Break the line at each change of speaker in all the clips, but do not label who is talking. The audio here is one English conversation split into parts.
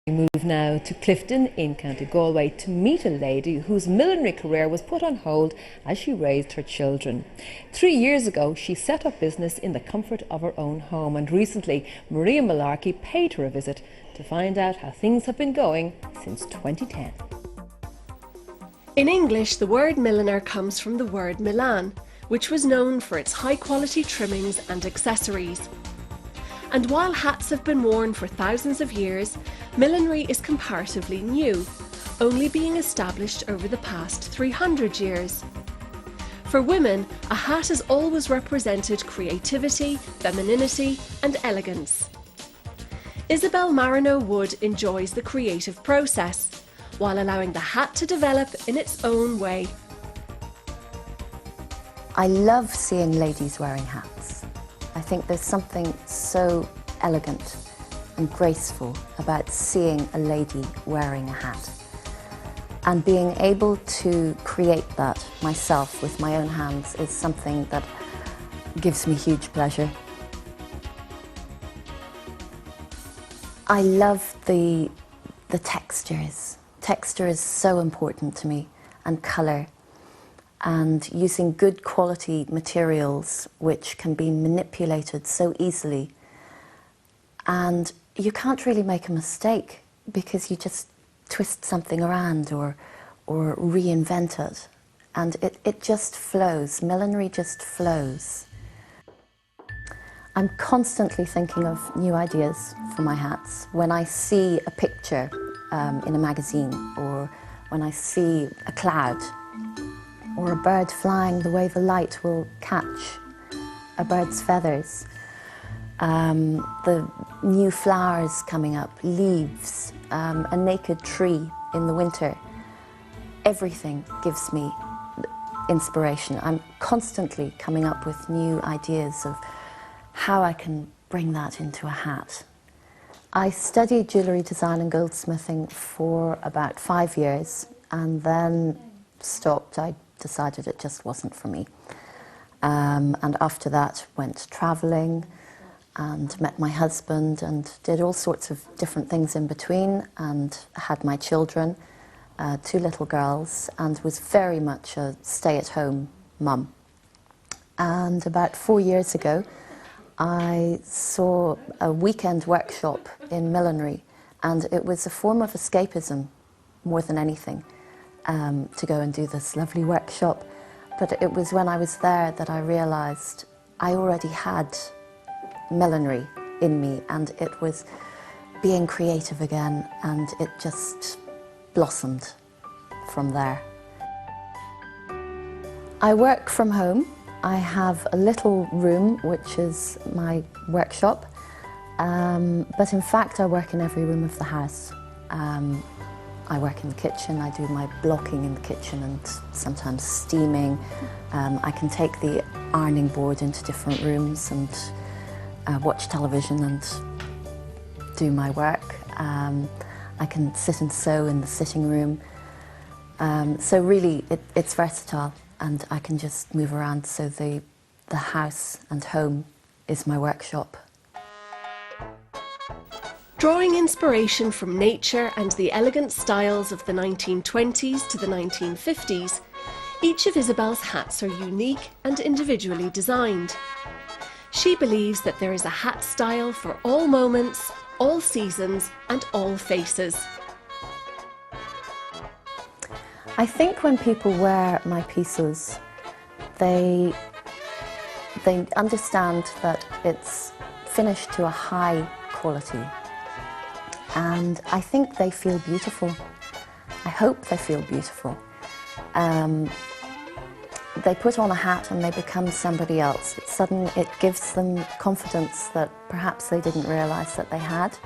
We move now to Clifton in County Galway to meet a lady whose millinery career was put on hold as she raised her children. 3 years ago she set up business in the comfort of her own home, and recently Maria Millinery paid her a visit to find out how things have been going since 2010.
In English, the word milliner comes from the word Milan, which was known for its high-quality trimmings and accessories. And while hats have been worn for thousands of years, millinery is comparatively new, only being established over the past 300 years. For women, a hat has always represented creativity, femininity and elegance. Isabel Marinot Wood enjoys the creative process, while allowing the hat to develop in its own way.
I love seeing ladies wearing hats. I think there's something so elegant and graceful about seeing a lady wearing a hat. And being able to create that myself with my own hands is something that gives me huge pleasure. I love the textures. Texture is so important to me, and colour, and using good quality materials which can be manipulated so easily. And you can't really make a mistake because you just twist something around or reinvent it, and it just flows. Millinery just flows. I'm constantly thinking of new ideas for my hats. When I see a picture in a magazine, or when I see a cloud or a bird flying, the way the light will catch a bird's feathers, the new flowers coming up, leaves, a naked tree in the winter, everything gives me inspiration. I'm constantly coming up with new ideas of how I can bring that into a hat. I studied jewellery design and goldsmithing for about 5 years and then stopped. I decided it just wasn't for me. And after that went travelling and met my husband and did all sorts of different things in between, and had my children, 2 little girls, and was very much a stay-at-home mum. And about 4 years ago I saw a weekend workshop in millinery, and it was a form of escapism more than anything, to go and do this lovely workshop. But it was when I was there that I realised I already had millinery in me, and it was being creative again, and it just blossomed from there. I work from home. I have a little room which is my workshop, but in fact I work in every room of the house. I work in the kitchen, I do my blocking in the kitchen and sometimes steaming. I can take the ironing board into different rooms and watch television and do my work. I can sit and sew in the sitting room. So really it's versatile, and I can just move around, so the house and home is my workshop.
Drawing inspiration from nature and the elegant styles of the 1920s to the 1950s, each of Isabel's hats are unique and individually designed. She believes that there is a hat style for all moments, all seasons and all faces.
I think when people wear my pieces, they understand that it's finished to a high quality, and I think they feel beautiful. I hope they feel beautiful. They put on a hat and they become somebody else. It gives them confidence that perhaps they didn't realise that they had.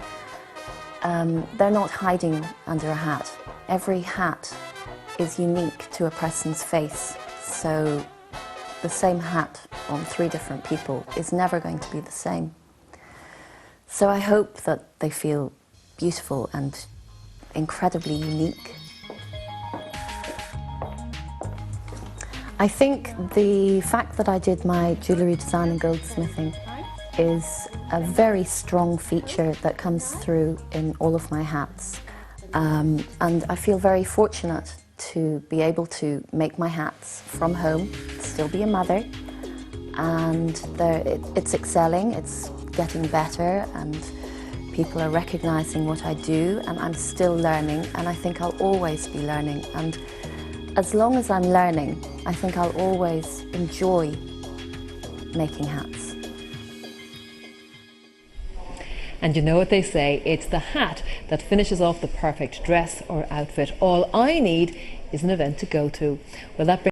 They're not hiding under a hat. Every hat is unique to a person's face, so the same hat on 3 different people is never going to be the same. So I hope that they feel beautiful and incredibly unique. I think the fact that I did my jewellery design and goldsmithing is a very strong feature that comes through in all of my hats. And I feel very fortunate to be able to make my hats from home, still be a mother, and it's excelling, it's getting better, and people are recognising what I do, and I'm still learning, and I think I'll always be learning. And as long as I'm learning, I think I'll always enjoy making hats.
And you know what they say, it's the hat that finishes off the perfect dress or outfit. All I need is an event to go to. Well, that brings